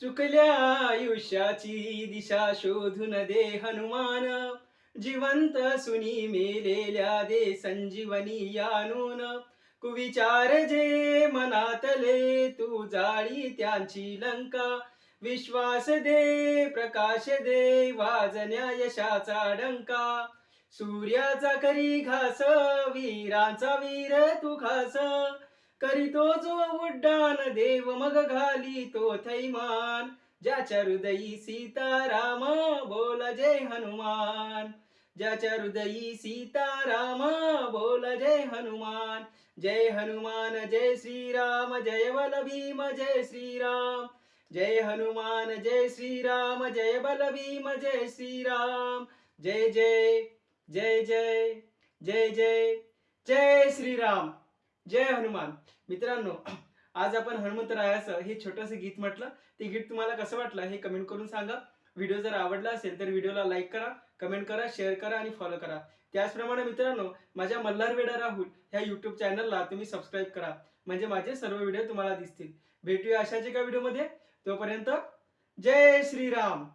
चुकल्या आयुष्याची दिशा शोधून दे हनुमान. जिवंत सुनी मेलेल्या दे संजीवनी आणून. कुविचार जे मनातले तू जाळी त्यांची लंका. विश्वास दे प्रकाश दे वाजण्या यशाचा डंका. सूर्याचा करी घास वीरांचा वीर तू खास. करीतो जो उड्डाण देव मग घाली तो थैमान. ज्याच्या हृदयी सीताराम बोल जय हनुमान. ज्याच्या हृदयी सीताराम बोल जय हनुमान. जय हनुमान जय श्रीराम जय बल भीम जय श्रीराम. जय हनुमान जय श्रीराम जय बल भीम जय श्रीराम. जय जय जय जय जय जय जय श्रीराम. जय हनुमान. मित्रांनो, आज आपण हनुमंतरायाचं हे छोटंसं गीत म्हटलं. ते गीत तुम्हाला कसं वाटलं हे कमेंट करून सांगा. व्हिडिओ जर आवडला असेल तर व्हिडिओला लाईक करा, कमेंट करा, शेअर करा आणि फॉलो करा. त्याचप्रमाणे मित्रांनो, माझ्या मल्हारवेडा राहुल ह्या यूट्यूब चॅनलला तुम्ही सबस्क्राईब करा, म्हणजे माझे सर्व व्हिडिओ तुम्हाला दिसतील. भेटूया अशाच एका व्हिडिओमध्ये. तोपर्यंत जय श्रीराम.